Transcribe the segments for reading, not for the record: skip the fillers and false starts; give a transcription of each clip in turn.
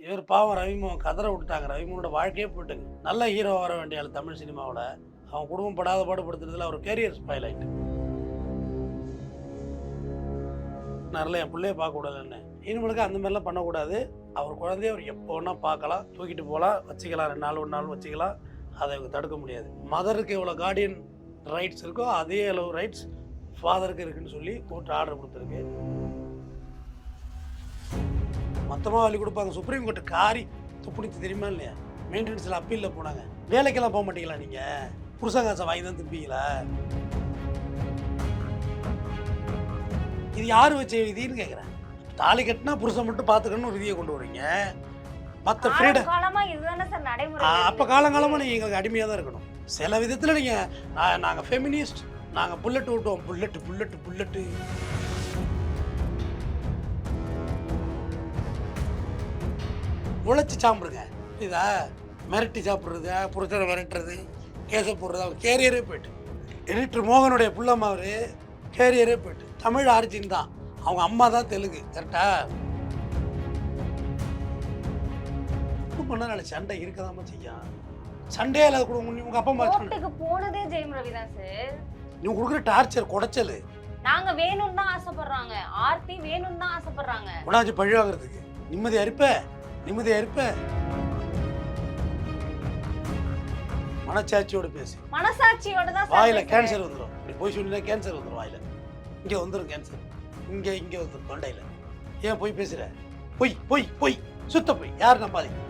இவர் பாவம் ரவிமோகன் கதற விட்டுட்டாங்க. ரவிமோகனோட வாழ்க்கையே போயிட்டுங்க. நல்ல ஹீரோ வர வேண்டிய ஆள் தமிழ் சினிமாவில். அவன் குடும்பம் படாத பாடுபடுத்துறதுல அவர் கேரியர் ஸ்பாயில் ஆகிட்டு. நல்ல என் பிள்ளைய பார்க்க கூடாதுன்னு இனிமேலுக்கு அந்த மாதிரிலாம் பண்ணக்கூடாது. அவர் குழந்தைய அவர் எப்போ வேணா பார்க்கலாம், தூக்கிட்டு போகலாம், வச்சுக்கலாம், 2 நாள் 1 நாள் வச்சுக்கலாம். அதை அவங்க தடுக்க முடியாது. மதருக்கு எவ்வளோ கார்டியன் ரைட்ஸ் இருக்கோ அதே அளவு ரைட்ஸ் ஃபாதருக்கு இருக்குன்னு சொல்லி கோர்ட் ஆர்டர் கொடுத்துருக்கு. மொத்தமாக வழி கொடுப்பாங்க. சுப்ரீம் கோர்ட்டு காரி துப்புனிச்சு தெரியுமா இல்லையா? மெயின்டெனன்ஸில் அப்பீலில் போனாங்க. வேலைக்கெல்லாம் போக மாட்டீங்களா நீங்கள்? புருஷங்காசை வாங்கி தான் திப்பீங்களா? இது யார் வச்ச விதின்னு கேட்குறேன். தாலி கட்டினா புருஷன் மட்டும் பார்த்துக்கணும்னு ஒரு விதியை கொண்டு வரீங்க. மற்ற ஃப்ரீடம் அப்போ காலங்காலமாக நீங்கள் எங்களுக்கு அடிமையாக தான் இருக்கணும். சில விதத்தில் நீங்கள் நாங்கள் ஃபெமினிஸ்ட், நாங்கள் புல்லட்டு விட்டோம், புல்லட்டு புல்லட்டு புல்லட்டு உழைச்சி சாப்பிடுங்க. இதா மிரட்டி சாப்பிட்றது, புருஷனை மிரட்டுறது, கேஸை போடுறது, அவங்க கேரியரே போயிட்டு. எடிட்டர் மோகனுடைய புள்ளம்மா அவர் கேரியரே போயிட்டு. தமிழ் ஆரிஜின் தான், அவங்க அம்மா தான் தெலுங்கு. கரெக்டா? பண்ணால சண்டை இருக்கதாம செய்யும். சண்டே இல்லாத கூட உங்க அப்பா அம்மா போனதே ஜெயம் ரவி தான் சார். நீங்க கொடுக்குற டார்ச்சர் குடைச்சல். நாங்க வேணும்னு தான் ஆசைப்படுறாங்க, ஆர்த்தி வேணும்னு தான் ஆசைப்படுறாங்க. உடாச்சு பழி வாங்குறதுக்கு நிம்மதியா இருப்ப, நிம்மதியா இருப்ப. மனசாட்சியோட பேசு. மனசாட்சியோட தான் வாயில கேன்சர் வந்துடும். இப்படி போய் சொன்னா கேன்சர் வந்துடும் வாயில. இங்க வந்துடும் கேன்சர். இங்க வந்துடும் தொண்டையில. ஏன் போய் பேசுற? பொய் பொய் பொய், சுத்த பொய். யார் நம்பாதீங்க.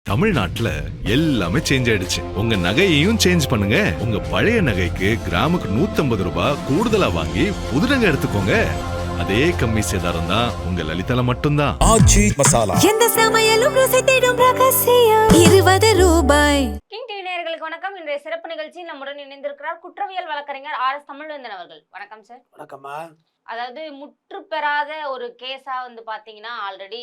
தமிழ்நாட்டுல எல்லாமே சேஞ்ச் ஆயிடுச்சு. உங்க நகையையும் சேஞ்ச் பண்ணுங்க. உங்க பழைய நகைக்கு கிராமுக்கு 150 ரூபாய் கூடுதலா வாங்கி புது நகை எடுத்துக்கோங்க. அதே கம்மி சேதாரம் தான் உங்க லலிதால மட்டும்தான். ஆச்சி மசாலா, எந்த சமையலும் ருசி தேடும் ரகசியம் 20 ரூபாய். கிங் டிவி நேயர்களுக்கு வணக்கம். இன்றைய சிறப்பு நிகழ்ச்சியில் நம்முடன் இணைந்திருக்கிறார் குற்றவியல் வழக்கறிஞர் RS தமிழ்வேந்தன் அவர்கள். வணக்கம் சார். வணக்கம்மா. அதாவது முற்று பெறாத ஒரு கேஸா பாத்தீங்கன்னா ஆல்ரெடி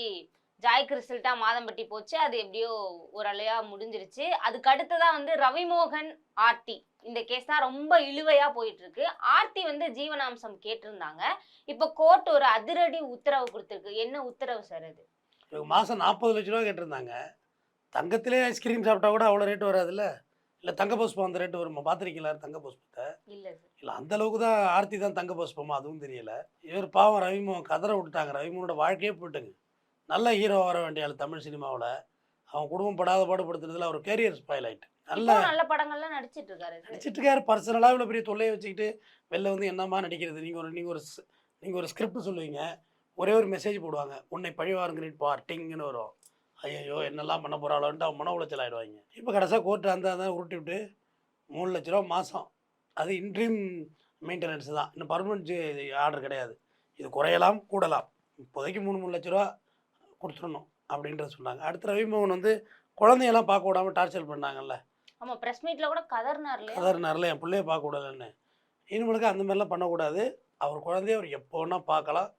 ஜாய் கிறிஸ்டல்டா மாதம்பட்டி போச்சு. அது எப்படியோ ஒரு அலையா முடிஞ்சிருச்சு. அதுக்கு அடுத்ததான் ரவிமோகன் ஆர்த்தி இந்த கேஸ் தான் ரொம்ப இழுவையா போயிட்டு இருக்கு. ஆர்த்தி ஜீவனாம்சம் கேட்டிருந்தாங்க. இப்ப கோர்ட் ஒரு அதிரடி உத்தரவு கொடுத்திருக்கு. என்ன உத்தரவு சார் அது? மாசம் 40 லட்ச ரூபா கேட்டிருந்தாங்க. தங்கத்திலே ஐஸ்கிரீம் சாப்பிட்டா கூட அவ்வளோ ரேட் வராதுல்ல. இல்லை தங்க புஷ்பம் அந்த ரேட்டு வருமா? பார்த்துருக்கீங்களா தங்க புஷ்பத்தை? இல்லை அந்த அளவுக்கு தான் ஆர்த்தி தான் தங்க புஷ்பமா, அதுவும் தெரியல. இவர் பாவம் ரவிமோகன் கதற விட்டுட்டாங்க. ரவிமோகனோட வாழ்க்கையே போயிட்டுங்க. நல்ல ஹீரோ வர வேண்டிய ஆள் தமிழ் சினிமாவில். அவன் குடும்பம் படாத பாடுபடுத்துறதுல அவர் கேரியர் ஸ்பாயில் ஆகிட்டு. நல்ல படங்கள்லாம் நடிச்சிட்டு இருக்காரு. பர்சனலாக இவ்வளோ பெரிய தொல்லையை வச்சுக்கிட்டு வெளில என்னம்மா நடிக்கிறது? நீங்கள் ஒரு ஸ்கிரிப்ட் சொல்லுவீங்க, ஒரே ஒரு மெசேஜ் போடுவாங்க, உன்னை பழிவாருங்கிறீட் பார்ட்டிங்னு வரும். ஐயோ என்னெல்லாம் பண்ண போகிறாளோன்ட்டு அவன் மன உளைச்சல் ஆகிடுவாங்க. இப்போ கடைசியாக கோர்ட்டு அந்த உருட்டி விட்டு 3 லட்ச ரூபா மாதம். அது இன்ட்ரீம் மெயின்டெனன்ஸ் தான், இன்னும் பர்மனெண்ட் ஆர்டர் கிடையாது. இது குறையலாம் கூடலாம். இப்போதைக்கு 3 லட்ச ரூபா கொடுத்துடணும் அப்படின்றத சொன்னாங்க. அடுத்த ரவிமோகன் குழந்தையெல்லாம் பார்க்க விடாமல் டார்ச்சர் பண்ணாங்கல்ல. ஆமாம், ப்ரெஸ் மீட்டில் கூட கதறினார்ல என் பிள்ளைய பார்க்க கூடாதுன்னு. இனிமேலுக்கு அந்த மாதிரிலாம் பண்ணக்கூடாது. அவர் குழந்தைய அவர் எப்போ வேணா பார்க்கலாம்,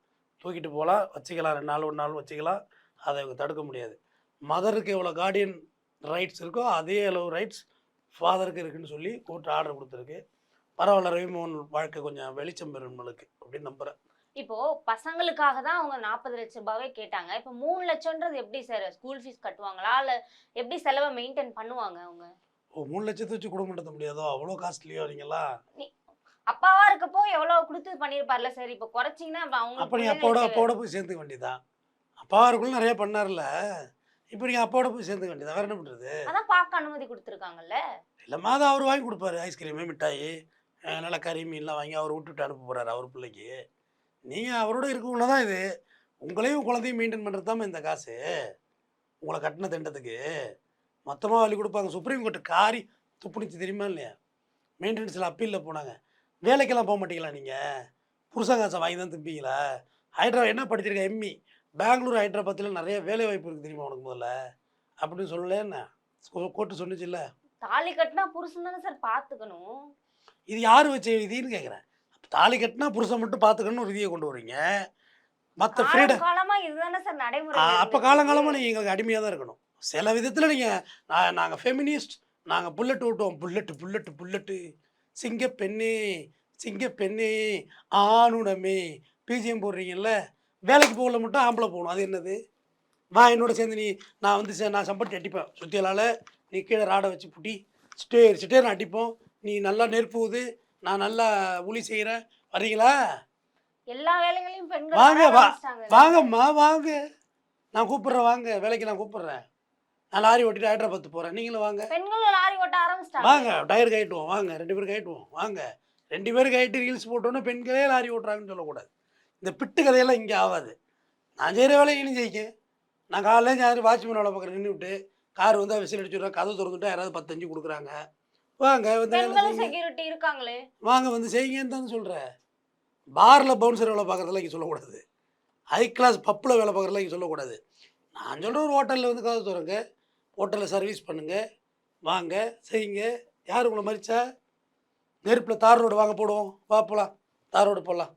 தூக்கிட்டு போகலாம், வச்சுக்கலாம், 2 நாள் 1 நாள் வச்சுக்கலாம். அதை அவங்க தடுக்க முடியாது. மதருக்கு எவ்வளோ கார்டியன் ரைட்ஸ் இருக்கோ அதே அளவு ரைட்ஸ் ஃபாதருக்கு இருக்குன்னு சொல்லி கோர்ட் ஆர்டர் கொடுத்துருக்கு. பரவாயில்ல, ரவிமோகன் வாழ்க்கை கொஞ்சம் வெளிச்சம் பெறும் நம்மளுக்கு அப்படின்னு நம்புகிறேன். இப்போ பசங்களுக்காக தான் அவங்க 40 லட்சம் ரூபாவே கேட்டாங்க. இப்போ 3 லட்சம்ன்றது எப்படி சார்? ஸ்கூல் ஃபீஸ் கட்டுவாங்களா இல்லை எப்படி செலவை மெயின்டைன் பண்ணுவாங்க அவங்க? 3 லட்சத்தை வச்சு குடும்பம் நடத்த முடியாதோ? அவ்வளோ காஸ்ட்லியோ நீங்களா? அப்பாவா இருக்கப்போ எவ்வளவு கொடுத்து பண்ணிருப்பார்ல சார். இப்போ குறைச்சிங்கன்னா அவங்க அப்போ நீ அப்பாவோட போய் சேர்த்துக்க வேண்டியதான். அப்பாவா இருக்குள்ள நிறைய பண்ணார்ல, இப்போ நீங்கள் அப்பாவோட போய் சேர்த்துக்க வேண்டியதான். வேற என்ன பண்ணுறது? அதான் பார்க்க அனுமதி கொடுத்துருக்காங்கல்ல. இல்லைம்மா, அதை அவர் வாங்கி கொடுப்பாரு. ஐஸ்கிரீமு, மிட்டாயி, நல்லா கறி மீன்லாம் வாங்கி அவர் விட்டுட்டு அனுப்ப போகிறாரு அவர் பிள்ளைக்கு. நீங்கள் அவரோட இருக்கவங்கள தான் இது. உங்களையும் குழந்தையும் மெயின்டைன் பண்ணுறது தான் இந்த காசு. உங்களை கட்டின திண்டத்துக்கு மொத்தமாக வழி கொடுப்பாங்க. சுப்ரீம் கோர்ட்டு காரி துப்புனிச்சு தெரியுமா இல்லையா? மெயின்டெனன்ஸில் அப்பீலில் போனாங்க. வேலைக்கெல்லாம் போக மாட்டீங்களா நீங்கள்? புருஷங்காசை வாங்கி தான் திப்பீங்களா? என்ன படிச்சிருக்க? எம்இ. பெங்களூர் ஹைதராபாத்தில் நிறைய வேலை வாய்ப்பு இருக்குது தெரியுமா உனக்கு முதல்ல? அப்படின்னு சொல்லல என்ன கோர்ட்டு சொன்னிச்சு இல்லை? தாலி கட்டினா புருஷன் தானே சார் பார்த்துக்கணும். இது யார் வச்ச விதின்னு கேட்குறேன். தாலி கட்டினா புருஷன் மட்டும் பார்த்துக்கணும்னு ஒரு விதியை கொண்டு வரீங்க. மற்ற ஃப்ரீடம் அப்போ காலங்காலமாக நீங்கள் எங்களுக்கு அடிமையாக தான் இருக்கணும். சில விதத்தில் நீங்கள் நாங்கள் ஃபெமினிஸ்ட், நாங்கள் புல்லட்டு விட்டோம், புல்லட்டு புல்லட்டு புல்லட்டு, சிங்க பெண்ணே சிங்க பெண்ணே ஆணுடமே பிஜிஎம் போடுறீங்கல்ல, வேலைக்கு போகல மட்டும் ஆம்பளை போகணும். அது என்னது? வா என்னோட சேர்ந்து நீ, நான் வந்து நான் சம்பட்டி அடிப்பேன் சுத்தியலால், நீ கீழே ராடை வச்சு புட்டி ஸ்டேர் அடிப்போம். நீ நல்லா நெருப்புவுது, நான் நல்லா உளி செய்கிறேன், வரீங்களா? எல்லா வேலைகளையும் பெண்கள் வாங்க பண்ண வா ஆரம்பிச்சிட்டாங்க. வாங்கம்மா வாங்க, நான் கூப்பிட்றேன் வாங்க, வேலைக்கு நான் கூப்பிட்றேன். நான் லாரி ஓட்டிட்டு ஹைதராபாத் போகிறேன், நீங்களும் வாங்க. பெண்களும் லாரி ஓட்ட ஆரம்பிச்சிட்டாங்க. வாங்க டயர் கயிட்டுவோம், வாங்க 2 பேரும் கயிட்டுவோம், வாங்க 2 பேரும் கயிட்டு ரீல்ஸ் போட்டோன்னே பெண்களே லாரி ஓட்டுறாங்கன்னு சொல்லக்கூடாது. இந்த பிட்டு கதையெல்லாம் இங்கே ஆகாது. நான் செய்கிற வேலையும் செய்யுங்க. நான் காலையில் யாரும் வாட்ச்மேன் வேலை பார்க்குறேன், நின்று விட்டு கார் வந்தால் விசில் அடிச்சுடுறேன், கதை திறந்துட்டா யாராவது 10-5 கொடுக்குறாங்க. வாங்க வந்து வேலை பெண்களும் செய்யுங்க. செக்யூரிட்டி இருக்காங்களே. வாங்க வந்து செய்யுங்கன்னு தானே சொல்கிறேன். பாரில் பவுன்சர் வேலை பார்க்குறதெல்லாம் இங்கே சொல்லக்கூடாது. ஹை கிளாஸ் பப்பில் வேலை பார்க்குறதெல்லாம் இங்கே சொல்லக்கூடாது. நான் சொல்கிற ஒரு ஹோட்டலில் வந்து கதை திறங்க, ஹோட்டலில் சர்வீஸ் பண்ணுங்கள், வாங்க செய்யுங்க. யார் உங்களை மறிச்சா? நெருப்பில் தார் ரோடு வாங்க போடுவோம், வா போகலாம், தார் ரோடு போடலாம்.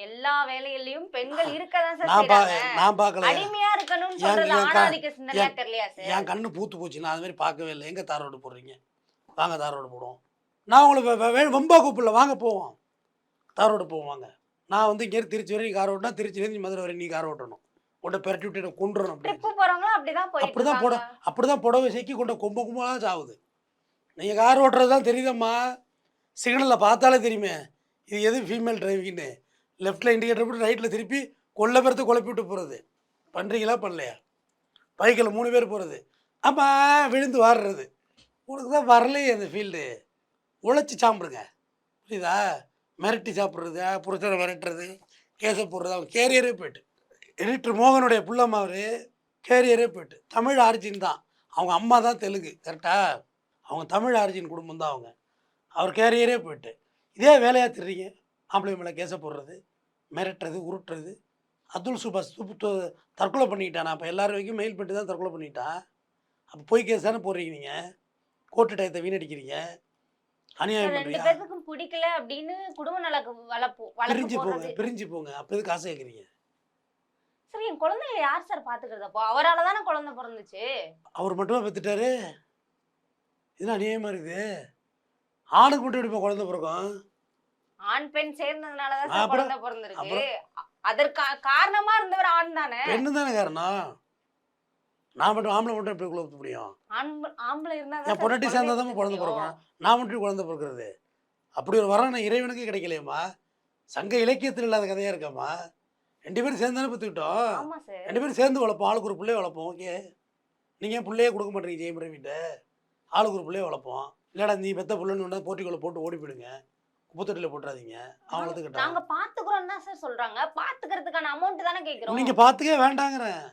எல்லா வேலையிலயும் பெண்கள் இருக்கதான் சார் நான் செய்றாங்க. நான் பார்க்கல. அடிமையா இருக்கணும்னு என் சொல்றது என் க- ஆணாதிக்க சிந்தனையா என் தெரியலையா சார்? என் கண்ணு பூத்து போச்சு, நான் அது மாதிரி பார்க்கவே இல்லை. எங்கே தார் ரோடு போடுறீங்க? வாங்க தார் ரோடு போடுவோம். நான் உங்களை ரொம்ப கூப்பிடல, வாங்க போவோம், தார் ரோடு போவோம் வாங்க. நான் வந்து இங்கே திருச்சி வரை நீ கார் ஓட்டினா, திருச்சிலேருந்து மதுரை வரை நீ கார் ஓட்டணும், உன்னை பெரட்டி விட்டு எனக்கு கொண்டுறணும். அப்படி ட்ரிப்பு போறவங்களும் அப்படிதான் போயிட்டு அப்படிதான் போட இருக்காங்க. அப்படிதான் புடவை சேர்க்கி கொண்ட கும்பலாக சாவுது. நீங்கள் கார் ஓட்டுறது தான் தெரியுதம்மா, சிக்னலில் பார்த்தாலே தெரியுமே இது எது ஃபீமேல் டிரைவிங்னு. லெஃப்ட்டில் இண்டிகேட்டர் போட்டு ரைட்டில் திருப்பி கொல்ல பேரத்தை குழப்பி விட்டு போகிறது பண்ணுறீங்களா பண்ணலையா? பைக்கில் 3 பேர் போகிறது, ஆமாம் விழுந்து வாடுறது. உனக்கு தான் வரலையே அந்த ஃபீல்டு. உழைச்சி சாப்பிடுங்க, புரியுதா? மிரட்டி சாப்பிட்றது, புருஷனை மிரட்டுறது, கேஸை போடுறது. அவன் கேரியரே போய்ட்டு, எடிட்டர் மோகனுடைய புள்ளம்மா அவர் கேரியரே போய்ட்டு. தமிழ் ஆரிஜின் தான், அவங்க அம்மா தான் தெலுங்கு, கரெக்டாக? அவங்க தமிழ் ஆரிஜின் குடும்பம் தான் அவங்க. அவர் கேரியரே போய்ட்டு இதே வேலையாக தெரியுங்க. ஆம்பளை மேலே கேஸை போடுறது, மிரட்டுறது, உருட்டுறது. அப்துல் சுபாஷ் தற்கொலை பண்ணிக்கிட்டான். அப்போ எல்லாரும் வரைக்கும் மெயில் பண்ணிட்டு தான் தற்கொலை பண்ணிட்டான். அப்போ போய் கேஸ் தானே போடுறீங்க நீங்கள், கோர்ட்டு டயத்தை வீணடிக்கிறீங்க, அநியாயம் 2 பண்ணுறீங்க. பேத்துக்கும் பிடிக்கல அப்படின்னு குடும்ப நலக்கு வளர்ப்பு பிரிஞ்சு போங்க போடுறது. பிரிஞ்சு போங்க, அப்போ எதுக்கு காசு கேட்குறீங்க? சரி, என் குழந்தைகளை யார் சார் பாத்துக்கிறது? அப்போ அவரால தானே குழந்தை பிறந்துச்சு. அவர் மட்டுமா பெற்றுட்டாரு? இது அநியாயமாக இருக்குது. ஆணுக்கு மட்டும் எப்படி குழந்தை பிறக்கும்? ஆண் பெண் சேர்ந்ததுனாலதான் சார் அப்புறம் குழந்தை பிறந்திருக்கு. அப்புறம் அதற்கு காரணமா இருந்தவர் ஆண் தானே. பெண்ணு தானே காரணம். நான் மட்டும் ஆம்பளை மட்டும் எப்படி குழப்ப முடியும்? ஆம்பளை இருந்தா என் பொண்டாட்டி சேர்ந்தா தான் குழந்தை பிறக்கும், நான் மட்டும் குழந்தை பிறக்கிறது. அப்படி ஒரு வரம் நான் இறைவனுக்கு கிடைக்கலையம்மா. சங்க இலக்கியத்தில் இல்லாத கதையாக இருக்காம்மா. 2 பேரும் சேர்ந்து தானே பெற்றுக்கிட்டோம், ஆமா சார். 2 பேரும் சேர்ந்து வளர்ப்போம், ஆளுக்கு ஒரு பிள்ளைய வளர்ப்போம். ஓகே, நீங்கள் ஏன் பிள்ளையே கொடுக்க மாட்டேங்க ஜெயமுறை வீட்டை? ஆளுக்கு ஒரு பிள்ளைய வளர்ப்போம். இல்லைடா நீ பெத்த பிள்ளைன்னு ஒன்றா போட்டிக்குள்ளே போட்டு ஓடி போயிடுங்க, குப்பத்தொட்டியில் போட்டுறாதீங்க, அவங்களுக்கு நாங்க கிட்ட. பாத்துக்கிறோம் தான் சார் சொல்றாங்க. பாத்துக்கிறதுக்கான அமௌண்ட் தானே கேக்குறோம். நீங்கள் பார்த்துக்கே வேண்டாங்கிறேன்.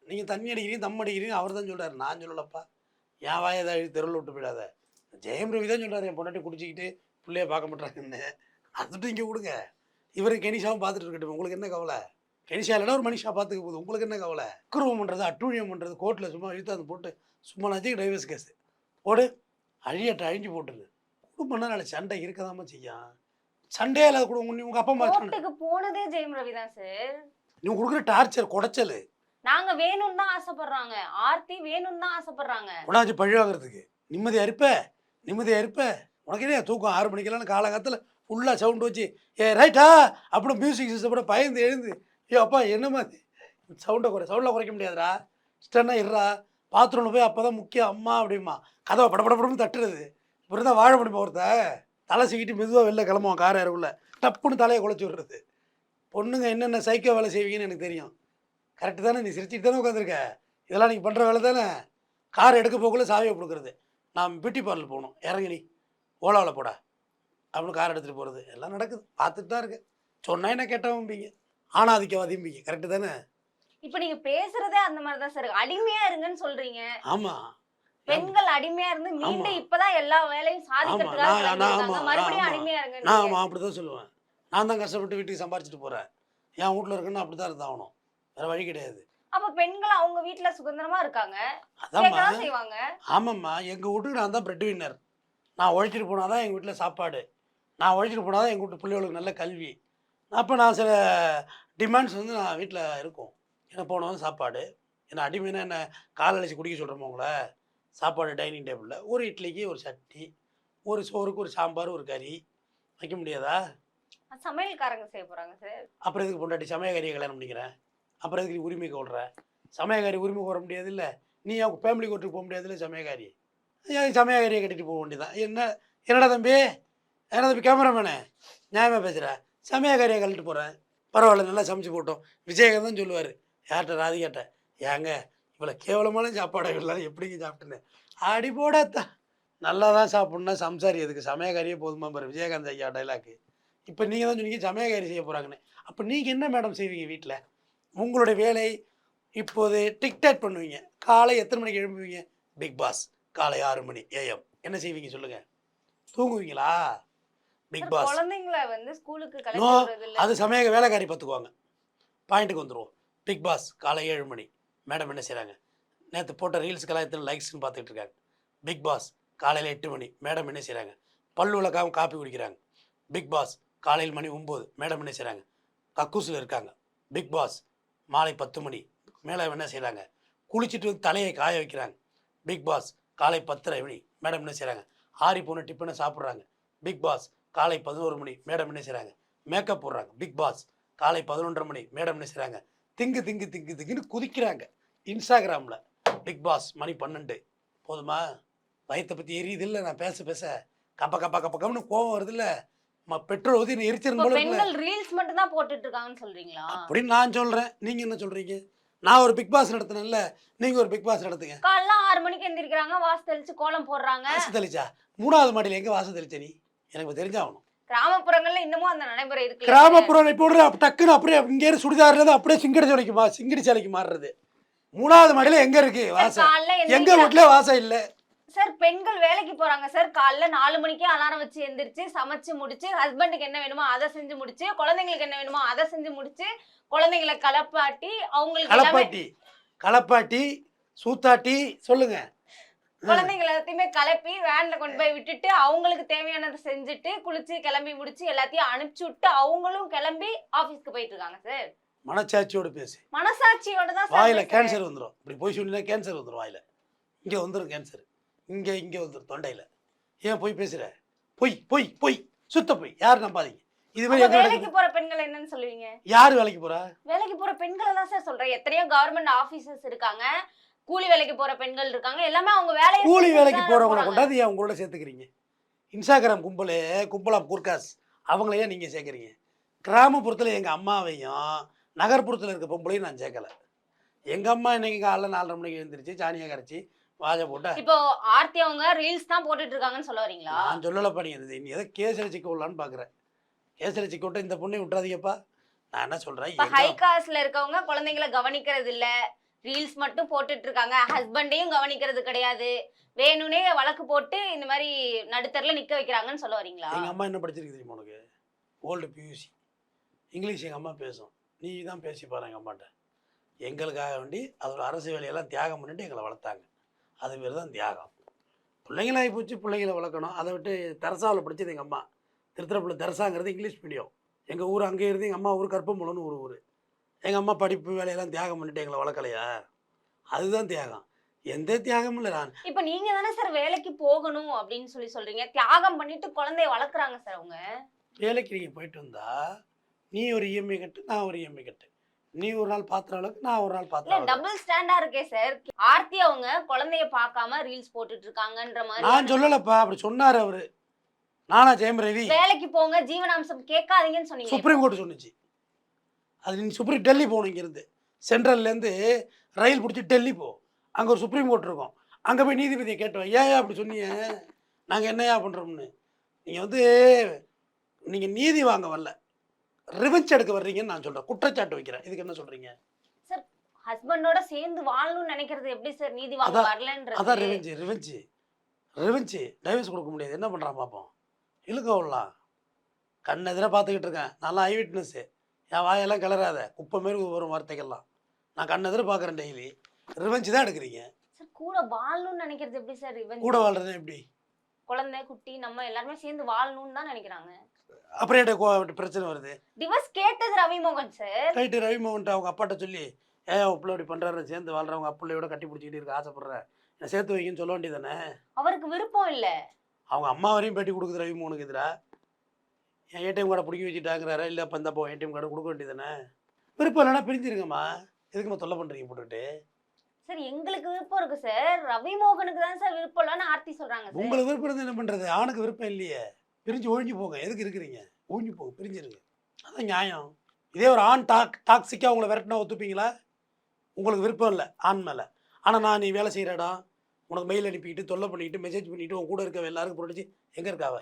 நீங்கள் தண்ணி அடிக்கிறீங்க, தம் அடிக்கிறீங்க, அவர் தான் சொல்கிறார், நான் சொல்லலப்பா. என் வாயை ஏதாவது தெருவில் விட்டு போயிடாத. ஜெயம் ரவி தான் சொல்கிறார், என் பொண்டாட்டி குடிச்சிக்கிட்டு பிள்ளைய பார்க்க மாட்டாங்கன்னு. அதுட்டு இங்கே கொடுங்க. இவருக்கு கெனிஷாவும் பார்த்துட்டு இருக்கட்டும், உங்களுக்கு என்ன கவலை? கெனிஷா இல்லைனா ஒரு மனுஷா பார்த்துக்க போகுது, உங்களுக்கு என்ன கவலை? குருவம் பண்ணுறது, அட்டூழியம் பண்ணுறது, கோர்ட்டில் சும்மா இழுத்தாந்து போட்டு சும்மா நச்சுக்கு டைவர்ஸ் கேஸு போடு, அழிஞ்சு போட்டுரு. குடும்பம்னா நாளை சண்டை இருக்கதாம செய்யும். சண்டையே இல்லாத குடும்பம். உங்கள் அப்பா அம்மா கோர்ட்டுக்கு போனதே ஜெயம் ரவி தான் சார். நீ கொடுக்குற டார்ச்சர் குடைச்சல். நாங்க வேணும்னு தான் ஆசைப்படுறாங்க, ஆர்த்தி வேணும்னு தான் ஆசைப்படுறாங்க. உடாச்சு பழி வாங்குறதுக்கு. நிம்மதியாக இருப்ப. உனக்கு என்ன தூக்கம் 6 மணிக்கெல்லாம் காலங்காலத்தில் ஃபுல்லாக சவுண்டு வச்சு ரைட்டா அப்படி மியூசிக் சிஸ்டம் கூட பயந்து எழுந்து, அப்பா என்னம்மா சவுண்டை சவுண்டில் குறைக்க முடியாதுடா, ஸ்டன்னா இருறா, பாத்ரூமில் போய் அப்போ தான் முக்கியம் அம்மா அப்படிமா கதவை படப்படப்படம்னு தட்டுறது. இப்படி தான் வாழ முடியுமா? ஒருத்த தலை சீக்கிட்டு மெதுவாக வெளில கிளம்புவான், கார் இறக்குள்ள டப்புன்னு தலையை குலைச்சி விடுறது. பொண்ணுங்க என்னென்ன சைக்கோ வேலை செய்வீங்கன்னு எனக்கு தெரியும். கரெக்டு தானே? நீ சிரிச்சிட்டு தானே உட்காந்துருக்க, இதெல்லாம் நீங்கள் பண்ணுற வேலை தானே. கார் எடுக்க போக்குள்ள சாவியை கொடுக்குறது. நான் பியூட்டி பார்லர் போகணும், இறங்கி நீ ஓலாவில் போடா அப்படின்னு கார் எடுத்துகிட்டு போகிறது எல்லாம் நடக்குது, பார்த்துட்டு தான் இருக்கு. சொன்னா என்ன கேட்டவம்பிங்க, ஆணாதிக்கவாதிம்பிங்க. கரெக்டு தானே? இப்ப நீங்க பேசுறதே அந்த மாதிரி தான் சார். அடிமையா இருங்கன்னு சொல்றீங்க. ஆமாம், பெண்கள் அடிமையா இருந்து மீண்டும் ஆமா. இப்பதான் எல்லா வேலையும் சாதிக்கிறதுக்காக ஆமா, கிளம்பியிருக்காங்க. ஆமா, மறுபடியும் ஆமா. அடிமையா நான் இருங்க. ஆமாம் அப்படி தான் சொல்லுவேன். நான் தான் கஷ்டப்பட்டு வீட்டுக்கு சம்பாரிச்சிட்டு போகிறேன், என் வீட்டில் இருக்குன்னு அப்படி தான் இருந்தாகணும், வேறு வழி கிடையாது. அப்ப பெண்கள் அவங்க வீட்டுல சுதந்திரமா இருக்காங்க, அதாம்மா. கேட்கதான் செய்வாங்க. ஆமாம்மா, எங்கள் வீட்டுக்கு நான் தான் பிரெட் வின்னர். நான் உழைச்சிட்டு போனால் தான் எங்கள் வீட்டில் சாப்பாடு, நான் உழைச்சிட்டு போனால் தான் எங்கள் வீட்டு பிள்ளைகளுக்கு நல்ல கல்வி. அப்போ நான் சில டிமாண்ட்ஸ் வந்து நான் வீட்டில் இருக்கும். எனக்கு போனவங்க சாப்பாடு, என்ன அடிமைனா என்ன கால் அழைச்சி குடிக்க சொல்கிறோமா உங்களை? சாப்பாடு டைனிங் டேபிளில் ஒரு இட்லிக்கு ஒரு சட்னி, ஒரு சோறுக்கு ஒரு சாம்பார், ஒரு கறி, வைக்க முடியாதா? சமையல்காரங்க செய்ய போறாங்க சார். அப்புறம் எதுக்கு பொண்டாட்டி சமயக்காரியை கல்யாணம் பண்ணிக்கிறேன்? அப்புறம் எதுக்கு நீ உரிமை கோல்ற? சமயக்காரி உரிமை கோர முடியாது இல்லை, நீ அவங்க ஃபேமிலி கோர்ட்டுக்கு போக முடியாது இல்லை சமயக்காரி. ஏன் சமயக்காரியை கட்டிட்டு போக வேண்டியதான். என்னடா தம்பி, என்ன தம்பி கேமராமேனே, நியாயமாக பேசுகிற? சமயக்காரியை கழட்டிட்டு போகிறேன், பரவாயில்ல நல்லா சமைச்சு போட்டோம். விஜயகாந்த் தான் சொல்லுவார் யார்கிட்ட, ராதிகாட்ட, ஏங்க இவ்வளோ கேவலமான சாப்பாடை எல்லாரும் எப்படிங்க சாப்பிட்டுன்னு. அடி போடாத்தா, நல்லா தான் சாப்பிட்ணுன்னா சம்சாரி எதுக்கு, சமயக்காரியே போதுமா பாரு விஜயகாந்த் ஐயா டைலாக்கு. இப்போ நீங்கள் தான் சொன்னீங்க சமயக்காரி செய்ய போகிறாங்கன்னு. அப்போ நீங்கள் என்ன மேடம் செய்வீங்க வீட்டில்? உங்களுடைய வேலை இப்போது டிக்டாக் பண்ணுவீங்க. காலை எத்தனை மணிக்கு எழும்புவீங்க? பிக் பாஸ் காலை 6 மணி AM. என்ன செய்வீங்க சொல்லுங்கள்? தூங்குவீங்களா? பிக் பாஸ் குழந்தைங்களை வந்து ஸ்கூலுக்கு நோ, கிளம்புறது இல்ல. அது சமய வேலைக்காரி பார்த்துக்குவாங்க. பாயிண்ட்டுக்கு வந்துடுவோம். பிக் பாஸ் காலை 7 மணி. மேடம் என்ன செய்கிறாங்க? நேற்று போட்ட ரீல்ஸுக்கெல்லாம் எத்தனை லைக்ஸ்ன்னு பார்த்துட்டு இருக்காங்க. பிக் பாஸ் காலையில் 8 மணி. மேடம் என்ன செய்கிறாங்க? பல்லு விளக்காம காப்பி குடிக்கிறாங்க. பிக் பாஸ் காலையில் மணி 9. மேடம் என்ன செய்கிறாங்க? கக்கூஸில் இருக்காங்க. பிக் பாஸ் மாலை 10 மணி. மேடம் என்ன செய்கிறாங்க? குளிச்சுட்டு வந்து தலையை காய வைக்கிறாங்க. பிக் பாஸ் காலை 10:30 மணி. மேடம் என்ன செய்கிறாங்க? ஆறி போன டிஃபனை சாப்பிட்றாங்க. பிக் பாஸ் காலை 11 மணி. மேடம் என்ன செய்கிறாங்க? மேக்கப் போடுறாங்க. பிக் பாஸ் காலை 11:30 மணி. மேடம் என்ன செய்கிறாங்க? திங்குன்னு குதிக்கிறாங்க இன்ஸ்டாகிராமில். பிக் பாஸ் மணி 12. போதுமா? வயத்தை பற்றி எரியுது இல்லை, நான் பேச பேச கப்பன்னு கோவம் வருது இல்லை, பெட்ரோல் ஊற்றி என்ன எரிச்சிரும் போல இருக்குல்ல. பெண்கள் ரீல்ஸ் மட்டும் தான் போட்டுட்டு இருக்காங்கன்னு சொல்றீங்களா? அப்படின்னு நான் சொல்கிறேன். நீங்கள் என்ன சொல்கிறீங்க? நான் ஒரு பிக் பாஸ் நடத்தினேன்ல, நீங்கள் ஒரு பிக் பாஸ் நடத்துங்க. காலைல 6 மணிக்கு எந்திரிக்கிறாங்க, வாச தெளிச்சு கோலம் போடுறாங்க. வாச தெளிச்சா 3வது மாடியில் எங்கே வாச தெளிச்ச நீ? எனக்கு தெரிஞ்சாகணும். கிராமப்புறங்கள்ல இன்னமும் அந்த நடைமுறை இருக்கு. கிராமப்புறம் போடுற டக்குன்னு அப்படியே இங்கே சுடிதாரில் அப்படியே சிங்கடி சாலைக்கு மாறுறது. 3வது மாடியில் எங்கே இருக்கு வாசம்? எங்கள் வீட்டில் வாசம் இல்லை சார். பெண்கள் வேலைக்கு போறாங்க சார். காலைல 4 மணிக்கே அலாரம் வச்சு எந்திரிச்சு சமைச்சு முடிச்சு, ஹஸ்பண்டுக்கு என்ன வேணுமோ அதை செஞ்சு முடிச்சு, குழந்தைங்களுக்கு என்ன வேணுமோ அதை செஞ்சு முடிச்சு, குழந்தைங்களை களப்பாட்டி அவங்களுக்கு களப்பாட்டி சூத்தாட்டி சொல்லுங்க. குழந்தைங்களை எல்லாத்தையுமே கலப்பி வேன்ல கொண்டு போய் விட்டுட்டு அவங்களுக்கு தேவையானதை செஞ்சுட்டு குளிச்சு கிளம்பி முடிச்சு எல்லாத்தையும் அனுப்பிச்சு விட்டு அவங்களும் கிளம்பி ஆபீஸ்க்கு போயிட்டு இருக்காங்க சார். மனசாட்சியோட பேசு. மனசாட்சியோட தான் வாயில கேன்சர் வந்துடும். இப்படி போய் சொன்னா கேன்சர் வந்துடும். வாயில இங்கே வந்துடும் கேன்சர். இங்கே வந்துடும் தொண்டையில். ஏன் போய் பேசுகிற? பொய் சுத்த போய். யார் நம்பாதீங்க. இது மாதிரி வேலைக்கு போற பெண்கள் என்னன்னு சொல்லுவீங்க? யார் வேலைக்கு போறா? வேலைக்கு போற பெண்களை தான் சார் சொல்றேன். எத்தனையோ கவர்மெண்ட் ஆபீசர்ஸ் இருக்காங்க, கூலி வேலைக்கு போற பெண்கள் இருக்காங்க. எல்லாமே அவங்க வேலையை கூலி வேலைக்கு போறவங்களை கொண்டாந்து ஏன் உங்களோட சேர்த்துக்கிறீங்க? இன்ஸ்டாகிராம் கும்பலா குர்காஸ் அவங்களையே நீங்கள் சேர்க்குறீங்க. கிராமப்புறத்தில் எங்கள் அம்மாவையும் நகர்ப்புறத்தில் இருக்க பொம்பளையும் நான் சேர்க்கலை. எங்கள் அம்மா இன்னைக்கு காலைல 4:30 மணிக்கு எழுந்திரிச்சு சாணியை கரைச்சி வாஜை போட்டா. இப்போ ஆர்த்தி அவங்க ரீல்ஸ் தான் போட்டுட்டு இருக்காங்கன்னு சொல்ல வரீங்களா? நான் சொல்லலை பண்ணிடுது. நீ எதை கேஸில் சிக்க விடலான்னு பார்க்குறேன். கேஸில் சிக்க விட்டு இந்த பொண்ணை விட்டுறாதீங்கப்பா. நான் என்ன சொல்கிறேன், ஹை காஸ்ட்ல இருக்கவங்க குழந்தைங்களை கவனிக்கிறது இல்லை, ரீல்ஸ் மட்டும் போட்டுட்டு இருக்காங்க, ஹஸ்பண்டையும் கவனிக்கிறது கிடையாது, வேணும்னே வழக்கு போட்டு இந்த மாதிரி நடுத்தரில் நிற்க வைக்கிறாங்கன்னு சொல்ல வரீங்களா? எங்கள் அம்மா என்ன படிச்சிருக்கு தெரியுமா உனக்கு? ஓல்டு PUC இங்கிலீஷ் எங்கள் அம்மா பேசும். நீ தான் பேசி பாரு எங்கள் அம்மாட்ட. எங்களுக்காக வேண்டி அதோட அரசு வேலையெல்லாம் தியாகம் பண்ணிட்டு எங்களை வளர்த்தாங்க. அது பேர் தான் தியாகம். பிள்ளைங்களாகி போச்சு, பிள்ளைங்களை வளர்க்கணும். அதை விட்டு தெரசாவில் படித்தது எங்கள் அம்மா. திருத்திரப்புள்ள தெரசாங்கிறது இங்கிலீஷ் மீடியம். எங்கள் ஊர் அங்கே இருந்து எங்கள் அம்மா ஊர் கற்பம்புலன்னு ஒரு ஊர். எங்கள் அம்மா படிப்பு வேலையெல்லாம் தியாகம் பண்ணிட்டு எங்களை வளர்க்கலையா? அதுதான் தியாகம். எந்த தியாகமும் இல்லை. நான் இப்போ நீங்க தானே சார் வேலைக்கு போகணும் அப்படின்னு சொல்றீங்க. தியாகம் பண்ணிட்டு குழந்தைய வளர்க்குறாங்க சார் அவங்க. வேலைக்கு நீங்கள் போயிட்டு வந்தா நீ ஒரு EMI கட்டு, நான் ஒரு EMI கட்டு. நீ ஒரு நாள் பாத்திர அளவுக்கு, நான் ஒரு நாள் பாத்திர அளவுக்கு. டபுள் ஸ்டாண்டா இருக்கே சார். ஆர்த்தி அவங்க குழந்தைய பார்க்காம ரீல்ஸ் போட்டுட்டு இருக்காங்கன்ற மாதிரி. நான் சொல்லலப்பா, அப்படி சொன்னார் அவரு. நானா ஜெயம் ரவி? வேலைக்கு போங்க, ஜீவனாம்சம் கேட்காதீங்கன்னு சொன்னீங்க. சுப்ரீம் கோர்ட் சொன்னுச்சு. அது நீ டெல்லி போகணும். இங்கிருந்து சென்ட்ரல்லேருந்து ரயில் பிடிச்சி டெல்லி போ. அங்கே ஒரு சுப்ரீம் கோர்ட் இருக்கும். அங்கே போய் நீதிபதியை கேட்டோம், ஏன் அப்படி சொன்னீங்க, நாங்கள் என்னையா பண்ணுறோம்னு. நீங்கள் நீதி வாங்க வரல, ரிவெஞ்ச் எடுக்க வர்றீங்கன்னு நான் சொல்கிறேன். குற்றச்சாட்டு வைக்கிறேன். இதுக்கு என்ன சொல்கிறீங்க? சார் ஹஸ்பண்டோட சேர்ந்து வாழணும்னு நினைக்கிறது எப்படி சார் நீதி வாங்க வரலன்றது? அதான் ரிவெஞ்சு டைவர்ஸ் கொடுக்க முடியாது. என்ன பண்ணுறான் பார்ப்போம். இழுக்க விடலாம். கண் எதிராக பார்த்துக்கிட்டு இருக்கேன். நல்லா ஐ விட்னஸ்ஸு. என் வாயெல்லாம் கிளறாத, குப்பை மாரி வரும் வார்த்தைகள்லாம். நான் கண் எதிராக பார்க்குறேன். டெய்லி ரிவெஞ்சு தான் எடுக்கிறீங்க. சார் கூட வாழணும்னு நினைக்கிறது எப்படி சார் ரிவெஞ்ச்? கூட வாழ்றது எப்படி? குழந்தை குட்டி நம்ம எல்லாருமே சேர்ந்து வாழணும்னு தான் நினைக்கிறாங்க. அப்புறம் என்ன பிரச்சனை வருது? டிவோர்ஸ் கேட்டது ரவிமோகன் சார். ரைட்டு, ரவிமோகன் அவங்க அப்பாட்ட சொல்லி, ஏன் பிள்ளை இப்படி பண்ணுறாரு, சேர்ந்து வாழ்றவங்க பிள்ளையோட கட்டி பிடிச்சிக்கிட்டு இருக்க ஆசைப்படுறேன், என்ன சேர்த்து வைங்கன்னு சொல்ல வேண்டியதானே? அவருக்கு விருப்பம் இல்லை. அவங்க அம்மா வரையும் பேட்டி கொடுக்குது ரவிமோகனுக்கு எதிராக. என் ஏடிஎம் கார்டை பிடிக்கி வச்சுட்டாங்கிறாரா? இல்லை அப்போ இந்தப்போ ஏடிஎம் கார்டு கொடுக்க வேண்டியதானே? விருப்பம் இல்லைன்னா பிரிஞ்சிருங்கம்மா. எதுக்குமா தொல்லை பண்ணுறீங்க போட்டுட்டு? சார் எங்களுக்கு விருப்பம் இருக்கு சார். ரவிமோகனுக்கு தான் சார் விருப்பம் இல்லைன்னு ஆர்த்தி சொல்றாங்க சார். உங்களுக்கு விருப்பம் இருந்து என்ன பண்ணுறது? ஆணுக்கு விருப்பம் இல்லையே. பிரிஞ்சு ஒழிஞ்சு போங்க. எதுக்கு இருக்கிறீங்க? ஒழிஞ்சு போங்க, பிரிஞ்சிருங்க. அதான் நியாயம். இதே ஒரு ஆண் டாக்ஸிக்காக உங்களை விரட்டினா ஒத்துப்பீங்களா? உங்களுக்கு விருப்பம் இல்லை ஆண் மேலே. ஆனால் நான் நீ வேலை செய்கிற இடம் உனக்கு மெயில் அனுப்பிக்கிட்டு தொல்லை பண்ணிக்கிட்டு மெசேஜ் பண்ணிவிட்டு உன் கூட இருக்க எல்லாருக்கும் போட்டுச்சு எங்கே இருக்காவ?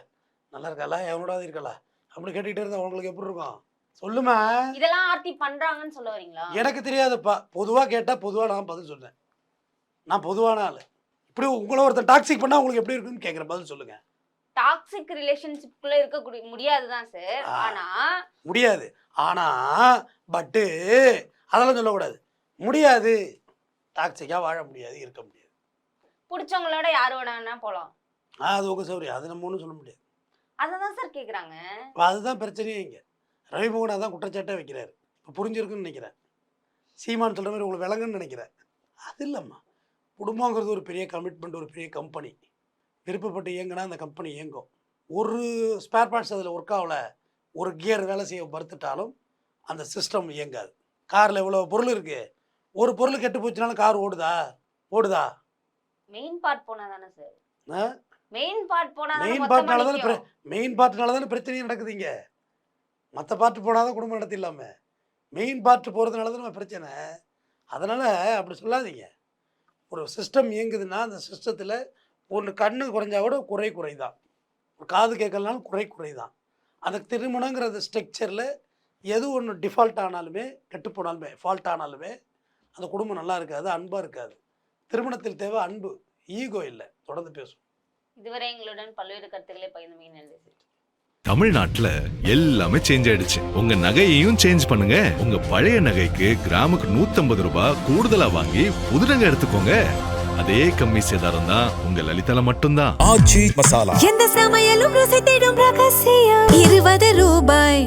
நல்லா இருக்காளா? எவனோடாவது இருக்காளா? அப்படி கேட்டுக்கிட்டே இருந்தால் உங்களுக்கு எப்படி இருக்கும்? சொல்லுமா. இதெல்லாம் ஆர்த்தி பண்றாங்கன்னு சொல்ல வரீங்களா? எனக்கு தெரியாதுப்பா. பொதுவாக கேட்டால் பொதுவாக நான் பதில் சொல்றேன். நான் பொதுவான ஆள். இப்படி உங்களை ஒருத்தர் டாக்ஸிக் பண்ணால் உங்களுக்கு எப்படி இருக்குன்னு கேட்குறேன், பதில் சொல்லுங்கள். டாக்ஸிக் ரிலேஷன்ஷிப்குள்ள இருக்க முடியாது தான் சார். ஆனா முடியாது. ஆனால் பட்டு அதெல்லாம் சொல்லக்கூடாது. முடியாது. டாக்ஸிக்காக வாழ முடியாது, இருக்க முடியாது. பிடிச்சவங்களோட யாரு வேணா போலாம். அது உங்கள் சௌரியம். அது நம்ம ஒன்றும் சொல்ல முடியாது. அததான் சார் கேக்குறாங்க. அதுதான் பிரச்சனையே இங்கே. ரவிமோகன் அதான் குற்றச்சாட்டை வைக்கிறாரு. இப்போ புரிஞ்சிருக்குன்னு நினைக்கிறேன். சீமான் சொல்கிற மாதிரி உங்களுக்கு விளங்குன்னு நினைக்கிறேன். அது இல்லைம்மா. குடும்பங்கிறது ஒரு பெரிய கமிட்மெண்ட், ஒரு பெரிய கம்பெனி. விருப்பப்பட்டு இயங்கினா அந்த கம்பெனி இயங்கும். ஒரு ஸ்பேர் பார்ட்ஸ் அதில் ஒர்க் ஆகலை, ஒரு கியர் வேலை செய்ய மறுத்துட்டாலும் அந்த சிஸ்டம் இயங்காது. காரில் இவ்வளோ பொருள் இருக்குது, ஒரு பொருள் கெட்டு போச்சுனாலும் கார் ஓடுதா? மெயின் பார்ட் போனா தானே சார். ஆ? மெயின் பார்ட் போனா மெயின் பார்ட்னால தானே பிரச்சனையும் நடக்குது இங்கே. மற்ற பார்ட்டு போனால் தான் குடும்பம் நடத்திடலாமே. மெயின் பார்ட்டு போகிறதுனால தான் நம்ம பிரச்சனை. அதனால் அப்படி சொல்லாதீங்க. ஒரு சிஸ்டம் இயங்குதுன்னா அந்த சிஸ்டத்தில் ஒன்று கண்ணு குறைஞ்சா கூட குறை தான், ஒரு காது கேட்கலனாலும் குறை தான். அந்த திருமணங்கிற ஸ்ட்ரக்சரில் எது ஒன்று டிஃபால்ட் ஆனாலுமே, கெட்டு போனாலுமே, ஃபால்ட் ஆனாலுமே அந்த குடும்பம் நல்லா இருக்காது, அன்பாக இருக்காது. திருமணத்தில் தேவை அன்பு, ஈகோ இல்லை. தொடர்ந்து பேசும். இதுவரை எங்களுடன் பல்வேறு கருத்துக்களை பகிர்ந்து நன்றி சார். தமிழ்நாட்டுல எல்லாமே சேஞ்ச் ஆயிடுச்சு. உங்க நகையையும் சேஞ்ச் பண்ணுங்க. உங்க பழைய நகைக்கு கிராமுக்கு 150 ரூபாய் கூடுதலா வாங்கி புது நகை எடுத்துக்கோங்க. அதே கம்மி சேதாரம் தான் உங்க லலிதால மட்டும்தான். எந்த சமையலும் ருசி தேடும் ரகசியம் 20 ரூபாய்.